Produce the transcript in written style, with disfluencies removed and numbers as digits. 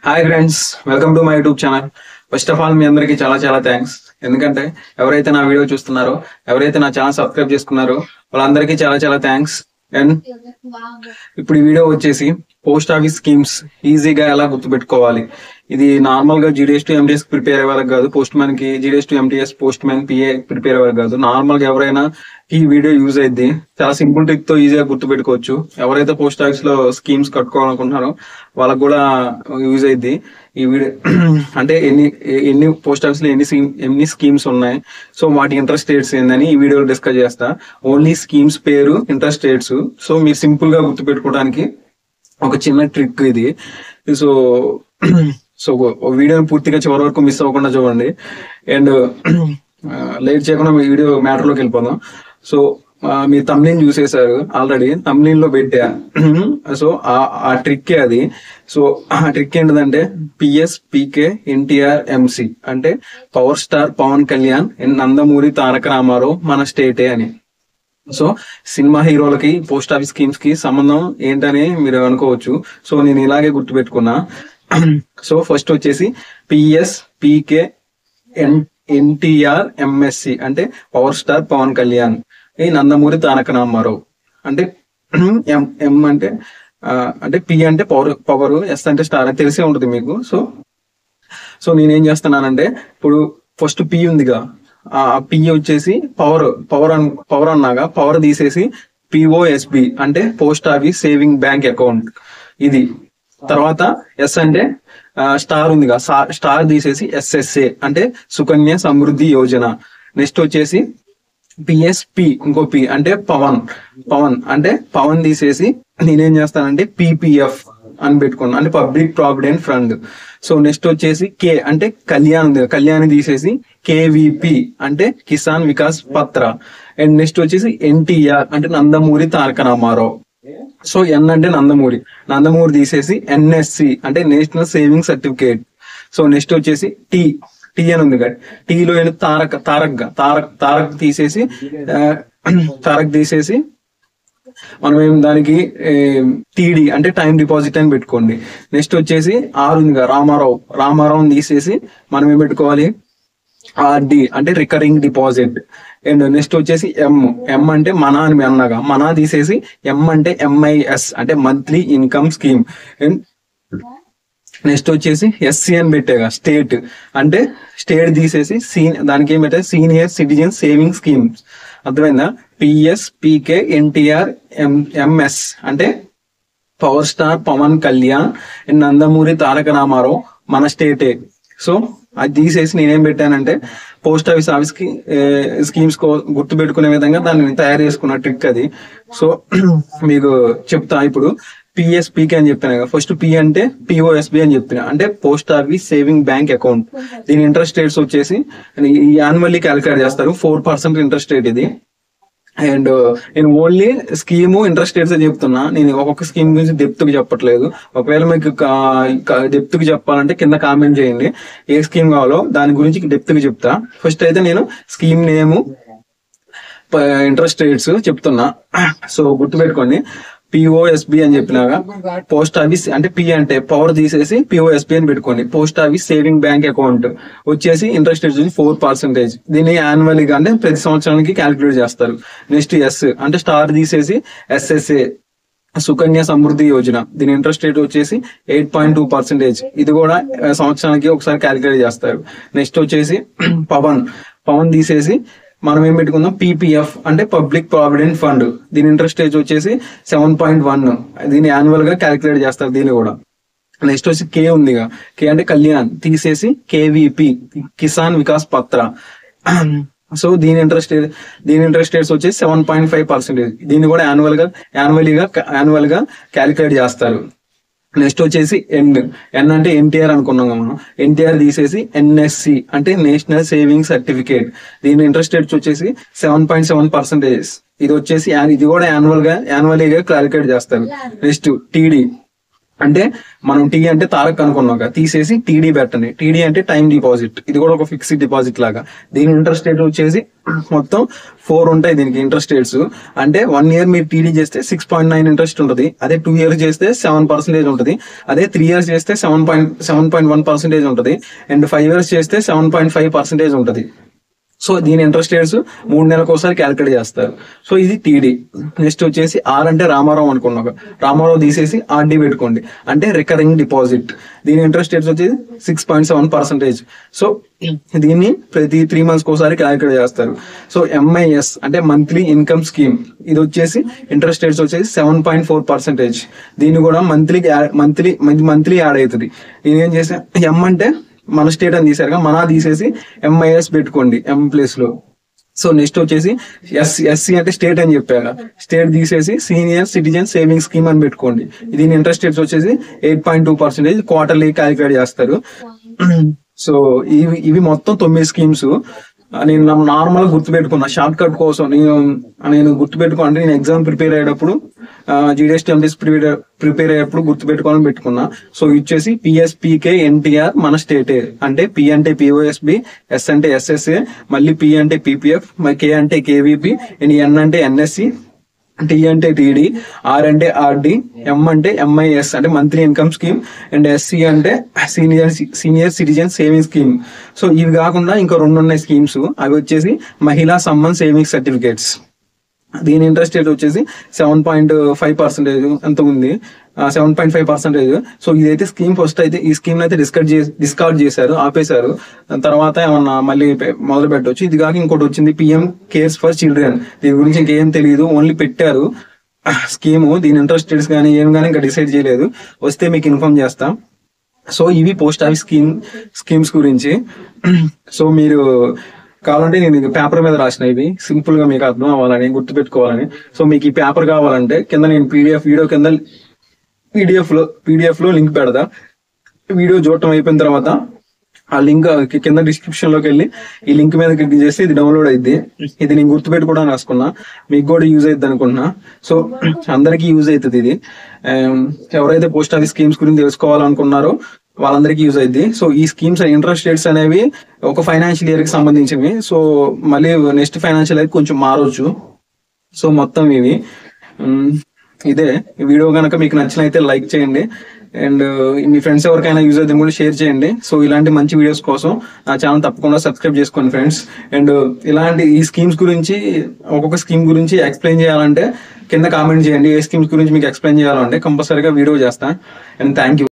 Hi friends, welcome to my YouTube channel. First of all మీ అందరికీ చాలా చాలా థ్యాంక్స్. ఎందుకంటే ఎవరైతే నా వీడియో చూస్తున్నారో, ఎవరైతే నా ఛానల్ సబ్స్క్రైబ్ చేసుకున్నారో వాళ్ళందరికీ చాలా చాలా థ్యాంక్స్. అండ్ ఇప్పుడు ఈ వీడియో వచ్చేసి పోస్ట్ ఆఫీస్ స్కీమ్స్ ఈజీగా ఎలా గుర్తుపెట్టుకోవాలి. ఇది నార్మల్ గా జీడీఎస్ టు ఎంటీఎస్ ప్రిపేర్ అయ్యే వాళ్ళకి కాదు, పోస్ట్ మ్యాన్ కి GDS to MTS post man PA prepare అయ్యే వాళ్ళకి కాదు. నార్మల్ గా ఎవరైనా ఈ వీడియో యూజ్ అయింది, చాలా సింపుల్ ట్రిక్ తో ఈజీగా గుర్తుపెట్టుకోవచ్చు. ఎవరైతే పోస్ట్ ఆఫీస్ లో స్కీమ్స్ కట్టుకోవాలనుకుంటున్నారో వాళ్ళకి కూడా యూజ్ అయింది ఈ వీడియో. అంటే ఎన్ని పోస్ట్ ఆఫీస్ లో ఎన్ని స్కీమ్స్ ఉన్నాయి, సో వాటి ఇంట్రెస్ట్ రేట్స్ ఏందని ఈ వీడియోలో డిస్కస్ చేస్తా. ఓన్లీ స్కీమ్స్ పేరు, ఇంట్రెస్ట్ రేట్స్. సో మీరు సింపుల్ గా గుర్తుపెట్టుకోవడానికి ఒక చిన్న ట్రిక్ ఇది. సో సో వీడియోని పూర్తిగా చివరి వరకు మిస్ అవ్వకుండా చూడండి. అండ్ లేట్ చేయకుండా వీడియో మ్యాటర్లోకి వెళ్ళిపోదాం. సో మీ తమ్నైల్ చూసేశారు ఆల్రెడీ, తమ్నైల్ లో పెట్టా. సో ఆ ట్రిక్ అది. సో ఆ ట్రిక్ ఏంటిదంటే పిఎస్ పీకే ఎన్టీఆర్ ఎంసి, అంటే power star Pawan Kalyan and Nandamuri Taraka Rama Rao మన స్టేటే అని. సో సినిమా హీరోలకి పోస్ట్ ఆఫీస్ స్కీమ్స్ కి సంబంధం ఏంటని మీరు అనుకోవచ్చు. సో నేను ఇలాగే గుర్తుపెట్టుకున్నా. సో ఫస్ట్ వచ్చేసి పిఎస్ పీకే ఎన్టీఆర్ ఎంఎస్సి, అంటే పవర్ స్టార్ పవన్ కళ్యాణ్ ఈ నందమూరి తారక రామారావు. అంటే ఎం అంటే పి అంటే పవర్, ఎస్ అంటే స్టార్ అని తెలిసే ఉంటుంది మీకు. సో నేనేం చేస్తున్నానంటే ఇప్పుడు ఫస్ట్ పి ఉందిగా, ఆ పి వచ్చేసి పవర్ అన్నాగా పవర్ తీసేసి పిఓఎస్బి అంటే post office saving bank account ఇది. తర్వాత ఎస్ అంటే స్టార్ ఉందిగా, స్టార్ తీసేసి ఎస్ఎస్ఏ అంటే సుకన్య సమృద్ధి యోజన. నెక్స్ట్ వచ్చేసి పిఎస్పి, ఇంకో పి అంటే పవన్ అంటే పవన్ తీసేసి నేనేం చేస్తానంటే పిపిఎఫ్ అని పెట్టుకున్నాను, అంటే public provident fund. So next వచ్చేసి కే అంటే కళ్యాణ్ ఉంది, కళ్యాణ్ తీసేసి కేవిపి అంటే కిసాన్ వికాస్ పత్ర. అండ్ నెక్స్ట్ వచ్చేసి ఎన్టీఆర్ అంటే నందమూరి తారక రామారావు. సో ఎన్ అంటే నందమూరి తీసేసి ఎన్ఎస్సి అంటే national saving certificate. So next వచ్చేసి టీ అని ఉంది కదా, టీలో తారక్ తీసేసి మనం ఏం దానికి టీడీ అంటే టైం డిపాజిట్ అని పెట్టుకోండి. నెక్స్ట్ వచ్చేసి ఆర్ ఉంది, రామారావు తీసేసి మనం ఏం పెట్టుకోవాలి, ఆర్డి అంటే రికరింగ్ డిపాజిట్. అండ్ నెక్స్ట్ వచ్చేసి ఎం అంటే మనా అని అన్నగా, మనా తీసేసి ఎం అంటే ఎంఐఎస్ అంటే monthly income scheme. And next వచ్చేసి ఎస్సీ అని పెట్టేగా, స్టేట్ అంటే స్టేట్ తీసేసి దానికి ఏం పెట్టే సీనియర్ సిటిజన్ సేవింగ్ స్కీమ్స్. అర్థమైందా? పిఎస్ పీకే ఎన్టీఆర్ ఎంఎస్ అంటే power star Pawan Kalyan and Nandamuri Taraka Rama Rao మన స్టేటే. సో అది తీసేసి నేనేం పెట్టానంటే పోస్ట్ ఆఫీస్ కి స్కీమ్స్ గుర్తు పెట్టుకునే విధంగా దాన్ని తయారు చేసుకున్న ట్రిక్ అది. సో మీకు చెప్తా ఇప్పుడు. పిఎస్పీకే అని చెప్పినా కదా, ఫస్ట్ పి అంటే పిఓఎస్బి అని చెప్పిన, అంటే post office saving bank account. దీని ఇంట్రెస్ట్ రేట్స్ వచ్చేసి యాన్యువల్లీ క్యాలిక్యులేట్ చేస్తారు, 4% ఇంట్రెస్ట్ రేట్ ఇది. అండ్ నేను ఓన్లీ స్కీము ఇంట్రెస్ట్ రేట్స్ చెప్తున్నా, నేను ఒక్కొక్క స్కీమ్ గురించి డెప్త్ గా చెప్పట్లేదు. ఒకవేళ మీకు డెప్త్ గా చెప్పాలంటే కింద కామెంట్ చేయండి, ఏ స్కీమ్ కావాలో దాని గురించి డెప్త్ గా చెప్తా. ఫస్ట్ అయితే నేను స్కీమ్ నేము, ఇంట్రెస్ట్ రేట్స్ చెప్తున్నా. సో గుర్తుపెట్టుకోండి, పిఓఎస్బి అని చెప్పినాగా పోస్ట్ ఆఫీస్ అంటే పి అంటే పవర్ తీసేసి పిఓఎస్బి అని పెట్టుకోండి. Post office saving bank account వచ్చేసి ఇంట్రెస్ట్ రేట్ 4%. దీన్ని యాన్యువల్గా అంటే ప్రతి సంవత్సరానికి క్యాలిక్యులేట్ చేస్తారు. నెక్స్ట్ ఎస్ అంటే స్టార్ తీసేసి ఎస్ఎస్ఏ సుకన్య సమృద్ధి యోజన. దీని ఇంట్రెస్ట్ రేట్ వచ్చేసి 8.2%. ఇది కూడా సంవత్సరానికి ఒకసారి క్యాలిక్యులేట్ చేస్తారు. నెక్స్ట్ వచ్చేసి పవన్ తీసేసి మనం ఏం పెట్టుకుందాం, పీపీఎఫ్ అంటే పబ్లిక్ ప్రావిడెంట్ ఫండ్. దీని ఇంట్రెస్ట్ రేట్ వచ్చేసి 7.1. దీన్ని యాన్యువల్ గా క్యాలిక్యులేట్ చేస్తారు దీన్ని కూడా. నెక్స్ట్ వచ్చి కే ఉందిగా, కే అంటే కళ్యాణ్ తీసేసి కేవీపీ కిసాన్ వికాస్ పత్ర. సో దీని ఇంట్రెస్ట్ రేట్స్ వచ్చేసి 7.5%. దీన్ని కూడా యాన్యువల్ గా క్యాలిక్యులేట్ చేస్తారు. నెక్స్ట్ వచ్చేసి ఎన్ అంటే ఎన్టీఆర్ అనుకున్నాం మనం, ఎన్టీఆర్ తీసేసి ఎన్ఎస్సి అంటే నేషనల్ సేవింగ్ సర్టిఫికేట్. దీని ఇంట్రెస్ట్ రేట్స్ వచ్చేసి 7.7%. ఇది వచ్చేసి ఇది కూడా యాన్యువల్లీగా క్యాలిక్యులేట్ చేస్తారు. నెక్స్ట్ టీడీ అంటే మనం టీ అంటే తారక్ అనుకున్నాం కదా, తీసేసి టీడీ పెట్టండి. టీడీ అంటే టైం డిపాజిట్, ఇది కూడా ఒక ఫిక్స్డ్ డిపాజిట్ లాగా. దీని ఇంట్రెస్ట్ రేట్ వచ్చేసి మొత్తం 4 ఉంటాయి దీనికి ఇంట్రెస్ట్ రేట్స్. అంటే 1 year మీరు టీడీ చేస్తే 6.9 ఇంట్రెస్ట్ ఉంటుంది. అదే 2 years చేస్తే 7% ఉంటుంది. అదే 3 years చేస్తే 7.1% ఉంటుంది. అండ్ 5 years చేస్తే 7.5% ఉంటుంది. సో దీని ఇంట్రెస్ట్ రేట్స్ 3 నెలలకు ఒకసారి క్యాలిక్యులేట్ చేస్తారు. సో ఇది టీడీ. నెక్స్ట్ వచ్చేసి ఆర్ అంటే రామారావు అనుకున్నాం, రామారావు తీసేసి ఆర్డీ పెట్టుకోండి, అంటే రికరింగ్ డిపాజిట్. దీని ఇంట్రెస్ట్ రేట్స్ వచ్చేసి 6.7%. సో దీన్ని ప్రతి 3 months ఒకసారి క్యాలిక్యులేట్ చేస్తారు. సో ఎంఐఎస్ అంటే మంత్లీ ఇన్కమ్ స్కీమ్, ఇది వచ్చేసి ఇంట్రెస్ట్ రేట్స్ వచ్చేసి 7.4%. దీన్ని కూడా మంత్లీ యాడ్ అవుతుంది. నేను ఏం చేసా, ఎం అంటే మన స్టేట్ అని తీసారుగా, మన తీసేసి ఎంఐఎస్ పెట్టుకోండి ఎం ప్లేస్ లో. సో నెక్స్ట్ వచ్చేసి ఎస్సీ అంటే స్టేట్ అని చెప్పాక, స్టేట్ తీసేసి సీనియర్ సిటిజన్ సేవింగ్ స్కీమ్ అని పెట్టుకోండి. దీని ఇంట్రెస్ట్ రేట్స్ వచ్చేసి 8.2%. క్వార్టర్లీ క్యాలిక్యులేట్ చేస్తారు. సో ఇవి మొత్తం 9 స్కీమ్స్. నేను నార్మల్ గుర్తుపెట్టుకున్నా షార్ట్ కట్ కోసం. నేను గుర్తుపెట్టుకోండి, నేను ఎగ్జామ్ ప్రిపేర్ అయ్యేటప్పుడు GDS ప్రిపేర్ అయ్యేటప్పుడు గుర్తుపెట్టుకోవాలని పెట్టుకున్నా. సో ఇచ్చేసి PSPK NTR మన స్టేటే, అంటే P అంటే POSB, S అంటే SSA, మళ్ళీ P అంటే PPF, మరి K అంటే KVP, అండ్ N అంటే NSC, T అంటే TD, R అంటే RD, M అంటే MIS అంటే monthly income scheme, and SC అంటే senior citizen saving scheme. So ఇవి కాకుండా ఇంకా 2 ఉన్నాయి స్కీమ్స్. అవి వచ్చేసి మహిళా సమ్మన్ సేవింగ్ సర్టిఫికేట్స్. దీని ఇంట్రెస్ట్ రేట్ వచ్చేసి 7.5% ఎంత ఉంది, 7.5%. సో ఇదైతే స్కీమ్ ఫస్ట్ అయితే ఈ స్కీమ్ అయితే డిస్కార్డ్ చేశారు, ఆపేశారు. తర్వాత ఏమన్నా మళ్ళీ మొదలు పెట్టవచ్చు. ఇది కాక ఇంకోటి వచ్చింది PM కేర్స్ ఫర్ చిల్డ్రన్. దీని గురించి ఇంకేం తెలియదు, ఓన్లీ పెట్టారు స్కీము. దీని ఇంట్రెస్ట్ రేట్స్ కానీ ఏం కానీ ఇంకా డిసైడ్ చేయలేదు, వస్తే మీకు ఇన్ఫార్మ్ చేస్తాం. సో ఇవి పోస్ట్ ఆఫీస్ స్కీమ్స్ గురించి. సో మీరు కావాలంటే నేను పేపర్ మీద రాసిన, ఇవి సింపుల్ గా మీకు అర్థం అవ్వాలని, గుర్తుపెట్టుకోవాలని. సో మీకు ఈ పేపర్ కావాలంటే కింద నేను వీడియో కింద PDF లో లింక్ పెడతా. వీడియో చూడటం అయిపోయిన తర్వాత ఆ లింక్ కింద డిస్క్రిప్షన్ లోకి వెళ్ళి ఈ లింక్ మీద క్లిక్ చేస్తే ఇది డౌన్లోడ్ అయింది. ఇది నేను గుర్తుపెట్టుకోవడానికి రాసుకున్నా, మీకు కూడా యూజ్ అవుతుంది అనుకుంటున్నా. సో అందరికీ యూజ్ అవుతుంది ఇది. ఎవరైతే పోస్ట్ ఆఫీస్ స్కీమ్స్ గురించి తెలుసుకోవాలనుకున్నారో వాళ్ళందరికీ యూజ్ అయింది. సో ఈ స్కీమ్స్ ఇంట్రెస్ట్ రేట్స్ అనేవి ఒక ఫైనాన్షియల్ ఇయర్ కి సంబంధించినవి. సో మళ్ళీ నెక్స్ట్ ఫైనాన్షియల్ ఇయర్ కొంచెం మారవచ్చు. సో మొత్తం ఇవి ఇదే. ఈ వీడియో కనుక మీకు నచ్చినైతే లైక్ చేయండి, అండ్ మీ ఫ్రెండ్స్ ఎవరికైనా యూజ్ అవుతుంది కూడా షేర్ చేయండి. సో ఇలాంటి మంచి వీడియోస్ కోసం నా ఛానల్ తప్పకుండా సబ్స్క్రైబ్ చేసుకోండి ఫ్రెండ్స్. అండ్ ఇలాంటి ఈ స్కీమ్స్ గురించి, ఒక్కొక్క స్కీమ్ గురించి ఎక్స్ప్లెయిన్ చేయాలంటే కింద కామెంట్ చేయండి. ఏ స్కీమ్స్ గురించి మీకు ఎక్స్ప్లెయిన్ చేయాలంటే కంపల్సరీగా వీడియో చేస్తాను. And thank you.